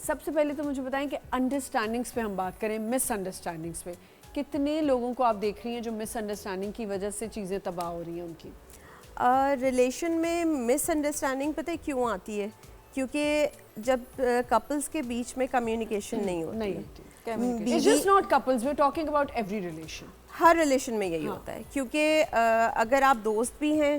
سب سے پہلے تو مجھے بتائیں کہ انڈرسٹینڈنگس پہ ہم بات کریں, مس انڈرسٹینڈنگس پہ کتنے لوگوں کو آپ دیکھ رہی ہیں جو مس انڈرسٹینڈنگ کی وجہ سے چیزیں تباہ ہو رہی ہیں ان کی؟ ریلیشن میں مس انڈرسٹینڈنگ پتہ کیوں آتی ہے؟ کیونکہ جب کپلز کے بیچ میں کمیونیکیشن نہیں ہوتی. It's just not couples, we're talking about every relation. Hare relation میں یہی ہوتا ہے, کیونکہ اگر آپ دوست بھی ہیں,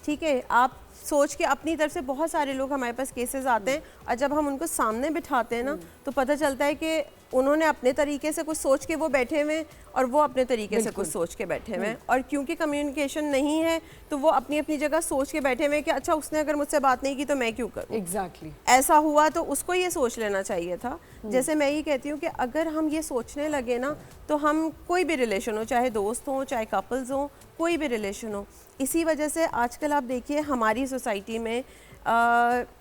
ٹھیک ہے, آپ سوچ کے اپنی طرف سے بہت سارے لوگ ہمارے پاس کیسز آتے ہیں اور جب ہم ان کو سامنے بٹھاتے ہیں نا تو پتہ چلتا ہے کہ انہوں نے اپنے طریقے سے کچھ سوچ کے وہ بیٹھے ہوئے اور وہ اپنے طریقے سے کچھ سوچ کے بیٹھے ہوئے ہیں, اور کیونکہ کمیونیکیشن نہیں ہے تو وہ اپنی اپنی جگہ سوچ کے بیٹھے ہوئے کہ اچھا اس نے اگر مجھ سے بات نہیں کی تو میں کیوں کروں. ایگزیکٹلی ایسا ہوا تو اس کو یہ سوچ لینا چاہیے تھا. جیسے میں یہ کہتی ہوں کہ اگر ہم یہ سوچنے لگے نا تو ہم کوئی بھی ریلیشن ہو, چاہے دوست ہوں چاہے کپلز ہوں, کوئی بھی ریلیشن ہو, اسی وجہ سے آج کل آپ دیکھیے ہماری سوسائٹی میں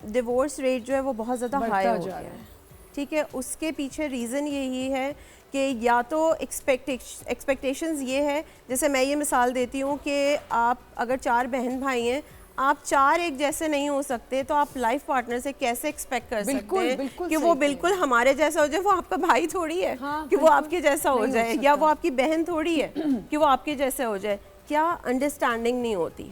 ڈیورس ریٹ جو ہے وہ بہت زیادہ ہائی ہو گیا ہے. ٹھیک ہے, اس کے پیچھے ریزن یہی ہے کہ یا تو ایکسپیکٹیشنز یہ ہے, جیسے میں یہ مثال دیتی ہوں کہ آپ اگر 4 بہن بھائی ہیں, آپ 4 ایک جیسے نہیں ہو سکتے تو آپ لائف پارٹنر سے کیسے ایکسپیکٹ کر سکتے ہیں کہ وہ بالکل ہمارے جیسا ہو جائے؟ وہ آپ کا بھائی تھوڑی ہے کہ وہ آپ کے جیسا ہو جائے, یا وہ آپ کی بہن تھوڑی ہے کہ وہ آپ کے جیسے ہو جائے. کیا انڈرسٹینڈنگ نہیں ہوتی؟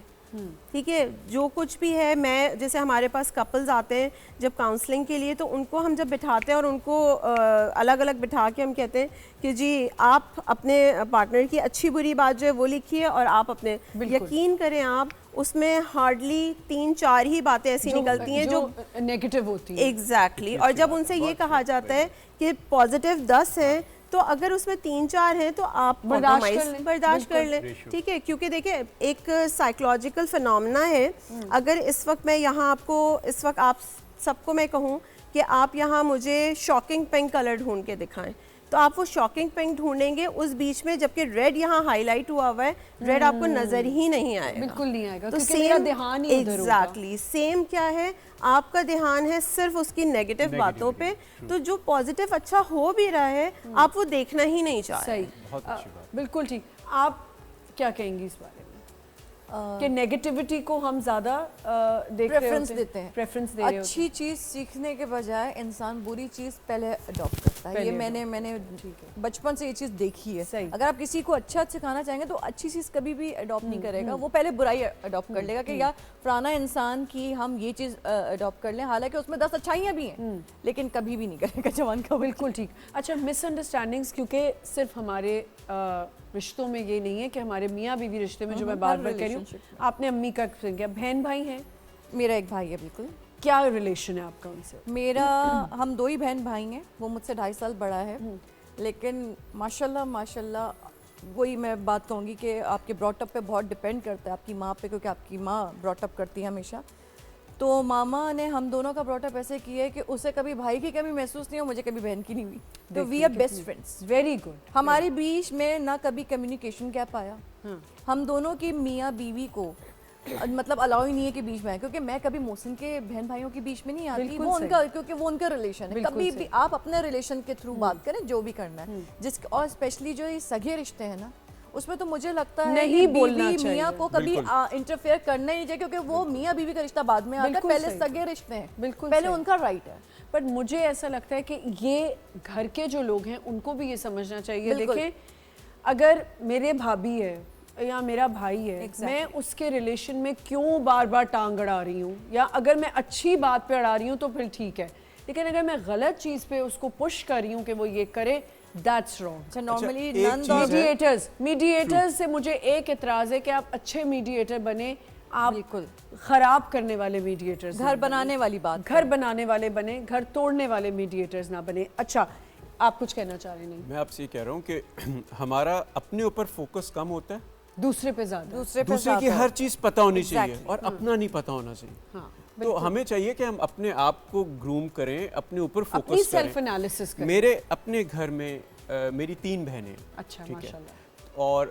ٹھیک ہے, جو کچھ بھی ہے, میں جیسے ہمارے پاس کپلز آتے ہیں جب کاؤنسلنگ کے لیے, تو ان کو ہم جب بٹھاتے ہیں اور ان کو الگ الگ بٹھا کے ہم کہتے ہیں کہ جی آپ اپنے پارٹنر کی اچھی بری بات جو ہے وہ لکھیے اور آپ اپنے, یقین کریں آپ اس میں ہارڈلی 3-4 ہی باتیں ایسی نکلتی ہیں جو نیگیٹو ہوتی ہیں. ایگزیکٹلی. اور جب ان سے یہ کہا جاتا ہے کہ پازیٹیو 10 ہیں تو اگر اس میں 3-4 ہیں تو آپ برداشت کر لیں. ٹھیک ہے, کیونکہ دیکھیں ایک سائیکولوجیکل فینومینا ہے. اگر اس وقت میں یہاں آپ کو, اس وقت آپ سب کو میں کہوں کہ آپ یہاں مجھے شاکنگ پنک کلر ڈھونڈ کے دکھائیں, تو آپ وہ شاکنگ پنک ڈھونڈیں گے اس بیچ میں, جبکہ ریڈ یہاں ہائی لائٹ ہوا ہوا ہے, ریڈ آپ کو نظر ہی نہیں آئے گا, بالکل نہیں آئے گا, تو کیونکہ میرا دھیان ہی ادھر ہوگا. ایگزیکٹلی سیم کیا ہے, آپ کا دھیان ہے صرف اس کی نیگیٹو باتوں پہ, تو جو پازیٹیو اچھا ہو بھی رہا ہے آپ وہ دیکھنا ہی نہیں چاہ رہے. بالکل ٹھیک. آپ کیا کہیں گی اس بارے میں کہ نیگیٹیوٹی کو ہم زیادہ پریفرنس دیتے ہیں؟ پریفرنس دے رہے ہیں. اچھی چیز سیکھنے کے بجائے انسان بری چیز پہلے اڈاپٹ کرتا ہے. یہ میں نے بچپن سے یہ چیز دیکھی ہے. اگر آپ کسی کو اچھا سکھانا چاہیں گے تو اچھی چیز کبھی بھی اڈاپٹ نہیں کرے گا, وہ پہلے برائی اڈاپٹ کر لے گا کہ یا فلانا انسان کی ہم یہ چیز اڈاپٹ کر لیں, حالانکہ اس میں 10 اچھائیاں بھی ہیں, لیکن کبھی بھی نہیں کرے گا جوان کا. بالکل ٹھیک. اچھا, مس انڈرسٹینڈنگس کیونکہ صرف ہمارے رشتوں میں یہ نہیں ہے کہ ہمارے میاں بیوی رشتے میں, جو میں بار بار کہہ رہی ہوں, آپ نے امی کا کیا, بہن بھائی ہیں؟ میرا ایک بھائی ہے. بالکل. کیا ریلیشن ہے آپ کا ان سے؟ میرا, ہم 2 ہی بہن بھائی ہیں, وہ مجھ سے 2.5 سال بڑا ہے, لیکن ماشاءاللہ وہی میں بات کہوں گی کہ آپ کے براٹ اپ پہ بہت ڈپینڈ کرتا ہے, آپ کی ماں پہ, کیونکہ آپ کی ماں براٹ اپ کرتی ہے ہمیشہ. تو ماما نے ہم دونوں کا براٹ اپ ایسے کیا ہے کہ اسے کبھی بھائی کی کمی محسوس نہیں ہو, مجھے کبھی بہن کی نہیں ہوئی. تو we are best friends. Very good. ہمارے بیچ میں نہ کبھی کمیونیکیشن گیپ آیا. ہم دونوں کی میاں بیوی کو مطلب الاؤ ہی نہیں ہے کہ بیچ میں آئے, کیونکہ میں کبھی محسن کے بہن بھائیوں کے بیچ میں نہیں آتی, وہ ان کا, کیونکہ وہ ان کا ریلیشن ہے. کبھی بھی آپ اپنے ریلیشن کے تھرو بات کریں جو بھی کرنا ہے, اور اسپیشلی جو یہ سگے رشتے ہیں نا, اس میں تو مجھے لگتا ہے کہ بیوی میاں کو کبھی انٹرفیئر کرنا ہی نہیں چاہیے, کیونکہ وہ میاں بیوی کا رشتہ بعد میں آتا ہے, پہلے سگے رشتے ہیں, بالکل پہلے ان کا رائٹ ہے. پر مجھے ایسا لگتا ہے کہ یہ گھر کے جو لوگ ہیں ان کو بھی یہ سمجھنا چاہیے. دیکھیں, اگر میرے بھابھی ہے یا میرا بھائی ہے, میں اس کے ریلیشن میں کیوں بار بار ٹانگ اڑا رہی ہوں, یا اگر میں اچھی بات پہ اڑا رہی ہوں تو پھر ٹھیک ہے, لیکن اگر میں غلط چیز پہ اس کو پش کر رہی ہوں کہ وہ یہ کرے, that's wrong. نارملی میڈیٹرز سے مجھے ایک اعتراض ہے کہ آپ اچھے میڈیٹر بنے, آپ خراب کرنے والے میڈیٹرز, گھر بنانے والی بات, گھر بنانے والے بنے, گھر توڑنے والے میڈیٹرز نہ بنے. اچھا, آپ کچھ کہنا چاہ رہے ہیں؟ میں آپ سے یہ کہہ رہا ہوں کہ ہمارا اپنے اوپر فوکس کم ہوتا ہے, دوسرے پہ زیادہ, دوسرے کی ہر چیز پتہ ہونی چاہیے اور اپنا نہیں پتہ ہونا چاہیے. تو ہمیں چاہیے کہ ہم اپنے آپ کو گروم کریں, اپنے اوپر فوکس کریں, سیلف انالیسس کریں. میرے اپنے گھر میں میری 3 بہنیں, اچھا ماشاءاللہ, اور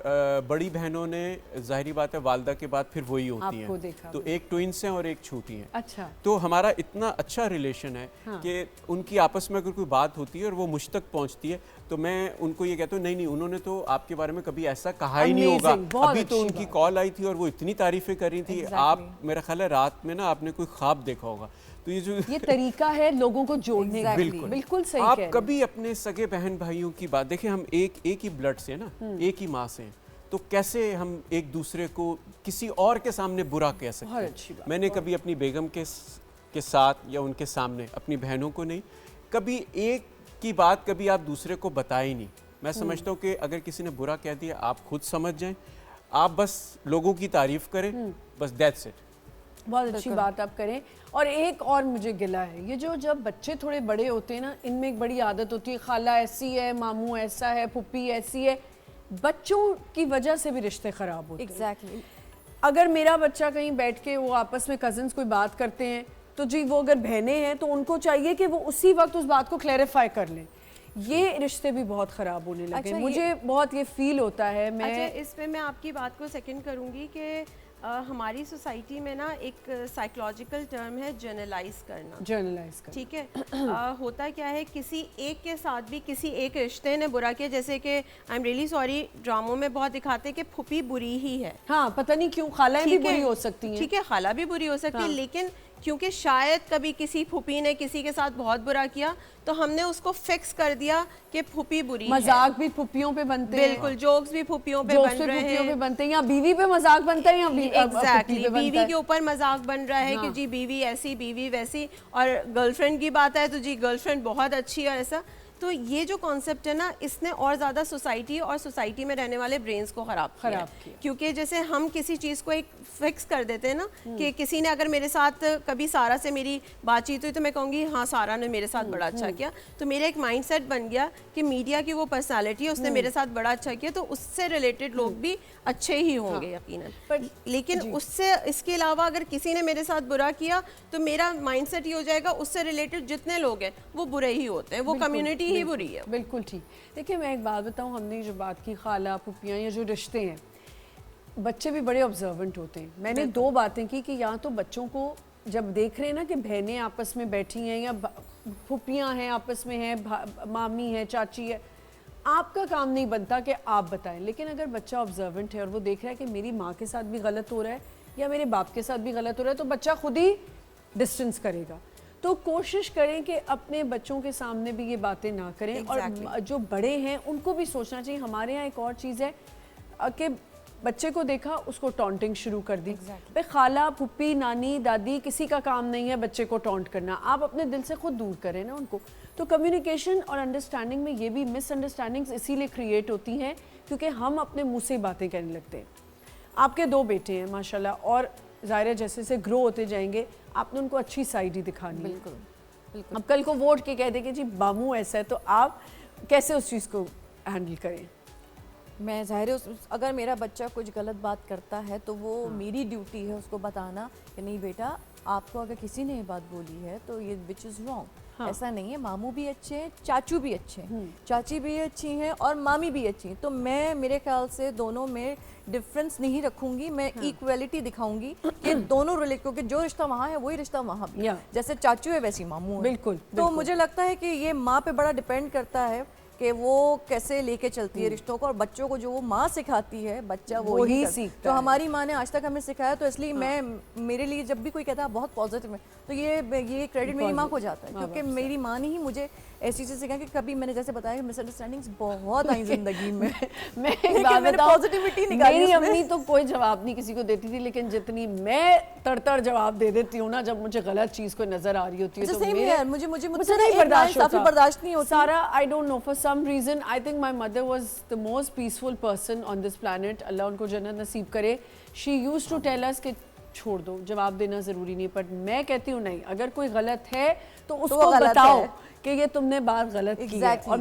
بڑی بہنوں نے ظاہری بات ہے والدہ کے بعد پھر وہی ہوتی ہیں, تو ایک ٹوئنس ہیں اور ایک چھوٹی ہیں. اچھا, تو ہمارا اتنا اچھا ریلیشن ہے کہ ان کی آپس میں اگر کوئی بات ہوتی ہے اور وہ مجھ تک پہنچتی ہے تو میں ان کو یہ کہتا ہوں نہیں انہوں نے تو آپ کے بارے میں کبھی ایسا کہا ہی نہیں ہوگا, ابھی تو ان کی کال آئی تھی اور وہ اتنی تعریفیں کر رہی تھی, آپ میرا خیال ہے رات میں نا آپ نے کوئی خواب دیکھا ہوگا. تو یہ طریقہ ہے لوگوں کو جوڑنے کا. بالکل صحیح. آپ کبھی اپنے سگے بہن بھائیوں کی بات دیکھیں, ہم ایک ہی بلڈ سے نا, ایک ہی ماں سے, تو کیسے ہم ایک دوسرے کو کسی اور کے سامنے برا کہہ سکتے ہیں. میں نے کبھی اپنی بیگم کے ساتھ یا ان کے سامنے اپنی بہنوں کو نہیں, کبھی ایک کی بات کبھی آپ دوسرے کو بتائی نہیں. میں سمجھتا ہوں کہ اگر کسی نے برا کہہ دیا آپ خود سمجھ جائیں, آپ بس لوگوں کی تعریف کریں, بس دیٹس اٹ. بہت اچھی بات آپ کریں. اور ایک اور مجھے گلا ہے, یہ جو جب بچے تھوڑے بڑے ہوتے ہیں نا, ان میں ایک بڑی عادت ہوتی ہے خالہ ایسی ہے, ماموں ایسا ہے, پھپھی ایسی ہے. بچوں کی وجہ سے بھی رشتے خراب ہوتے ہیں. ایگزیکٹلی. اگر میرا بچہ کہیں بیٹھ کے وہ آپس میں کزنس کوئی بات کرتے ہیں تو جی وہ اگر بہنیں ہیں تو ان کو چاہیے کہ وہ اسی وقت اس بات کو کلیریفائی کر لیں. یہ رشتے بھی بہت خراب ہونے لگے. مجھے بہت یہ فیل ہوتا ہے. اچھا, اس پہ میں آپ کی بات کو سیکنڈ کروں گی کہ ہماری سوسائٹی میں نا ایک سائیکلوجیکل ٹرم ہے جرنلائز کرنا. ٹھیک ہے, ہوتا کیا ہے, کسی ایک کے ساتھ بھی کسی ایک رشتے نے برا کیا, جیسے کہ آئی ایم ریئلی سوری, ڈراموں میں بہت دکھاتے ہیں کہ پھوپھی بری ہی ہے. ہاں, پتہ نہیں کیوں خالہ بھی بری ہو سکتی ہیں. ٹھیک ہے, خالہ بھی بری ہو سکتی ہے, لیکن کیونکہ شاید کبھی کسی پھوپھی نے کسی کے ساتھ بہت برا کیا تو ہم نے اس کو فکس کر دیا کہ پھوپھی بری ہے. مذاق بھی پھوپھیوں پہ بنتے ہیں. بالکل, جوکس بھی پھوپھیوں پہ بن رہے ہیں, یا بیوی پہ مذاق بنتا ہے, یا ایگزیکٹلی بیوی کے اوپر مذاق بن رہا ہے کہ جی بیوی ایسی بیوی ویسی, اور گرل فرینڈ کی بات ہے تو جی گرل فرینڈ بہت اچھی اور ایسا. تو یہ جو کانسیپٹ ہے نا, اس نے اور زیادہ سوسائٹی اور سوسائٹی میں رہنے والے برینز کو خراب کیا. کیونکہ جیسے ہم کسی چیز کو ایک فکس کر دیتے ہیں نا, کہ کسی نے اگر میرے ساتھ کبھی سارا سے میری بات چیت ہوئی تو میں کہوں گی ہاں سارا نے میرے ساتھ بڑا اچھا کیا, تو میرا ایک مائنڈ سیٹ بن گیا کہ میڈیا کی وہ پرسنالٹی ہے, اس نے میرے ساتھ بڑا اچھا کیا تو اس سے ریلیٹڈ لوگ بھی اچھے ہی ہوں گے یقیناً. لیکن اس کے علاوہ اگر کسی نے میرے ساتھ برا کیا تو میرا مائنڈ سیٹ یہ ہو جائے گا اس سے ریلیٹڈ جتنے لوگ ہیں وہ برے ہی ہوتے ہیں, وہ کمیونٹی ہی بری ہے. بالکل ٹھیک. دیکھیں میں ایک بات بتاؤں, ہم نے جو بات کی خالہ پھوپھیاں, یہ جو رشتے ہیں, بچے بھی بڑے آبزرونٹ ہوتے ہیں. میں نے دو باتیں کی کہ یا تو بچوں کو جب دیکھ رہے ہیں نا کہ بہنیں آپس میں بیٹھی ہیں یا پھوپھیاں ہیں آپس میں ہیں, مامی ہے, چاچی ہے, آپ کا کام نہیں بنتا کہ آپ بتائیں. لیکن اگر بچہ آبزرونٹ ہے اور وہ دیکھ رہا ہے کہ میری ماں کے ساتھ بھی غلط ہو رہا ہے یا میرے باپ کے ساتھ بھی غلط ہو رہا ہے, تو بچہ خود ہی ڈسٹنس کرے گا. تو کوشش کریں کہ اپنے بچوں کے سامنے بھی یہ باتیں نہ کریں. اور جو بڑے ہیں ان کو بھی سوچنا چاہیے. ہمارے یہاں ایک اور چیز ہے کہ بچے کو دیکھا اس کو ٹونٹنگ شروع کر دی. بھائی خالہ پھپھی نانی دادی کسی کا کام نہیں ہے بچے کو ٹونٹ کرنا, آپ اپنے دل سے خود دور کریں نا ان کو. تو کمیونیکیشن اور انڈرسٹینڈنگ میں یہ بھی مس انڈرسٹینڈنگز اسی لیے کریٹ ہوتی ہیں کیونکہ ہم اپنے منہ سے باتیں کہنے لگتے ہیں. آپ کے 2 بیٹے ہیں ماشاءاللہ, اور ظاہر ہے جیسے جیسے گرو ہوتے جائیں گے آپ نے ان کو اچھی سائڈ ہی دکھانی ہے. بالکل. اب کل کو ووٹ کے کہہ دیں کہ جی بامو ایسا ہے, تو آپ کیسے اس چیز کو ہینڈل کریں؟ میں ظاہر ہے اگر میرا بچہ کچھ غلط بات کرتا ہے تو وہ میری ڈیوٹی ہے اس کو بتانا کہ نہیں بیٹا آپ کو اگر کسی نے یہ بات بولی ہے تو یہ وچ از رانگ. ایسا نہیں ہے, ماموں بھی اچھے ہیں, چاچو بھی اچھے ہیں, چاچی بھی اچھی ہیں اور مامی بھی اچھی ہیں. تو میں میرے خیال سے دونوں میں ڈفرینس نہیں رکھوں گی, میں ایکویلٹی دکھاؤں گی کہ دونوں ریلیٹ, کیونکہ جو رشتہ وہاں ہے وہی رشتہ وہاں بھی, جیسے چاچو ہے ویسی ماموں ہے. بالکل. تو مجھے لگتا ہے کہ یہ ماں پہ بڑا ڈپینڈ کرتا ہے کہ وہ کیسے لے کے چلتی ہے رشتوں کو, اور بچوں کو جو وہ ماں سکھاتی ہے بچہ وہی سیکھتا ہے. تو ہماری ماں نے آج تک ہمیں سکھایا, تو اس لیے میں میرے لیے جب بھی کوئی کہتا ہے بہت پازیٹیو ہے تو یہ کریڈٹ میری ماں کو جاتا ہے, کیونکہ میری ماں نے ہی مجھے ایسی چیزیں سکھایا کہ کبھی میں نے جیسے بتایا کہ مس انڈرسٹینڈنگز بہت آئی زندگی میں. میں پازیٹیوٹی نکالی, میری امی تو کوئی جواب نہیں کسی کو دیتی تھی, لیکن جتنی میں تڑ جواب دے دیتی ہوں نا جب مجھے غلط چیز کوئی نظر آ رہی ہوتی ہے تو مجھے نہیں برداشت نہیں ہوتا. سارا I don't know for some reason I think my mother was the most peaceful person on this planet, اللہ ان کو جنت نصیب کرے. She use to tell us کہ چھوڑ دو, جواب دینا ضروری نہیں, بٹ میں کہتی ہوں نہیں, اگر کوئی غلط ہے تو اس کو بتاؤ کہ یہ تم نے بات غلط کی ہے. اور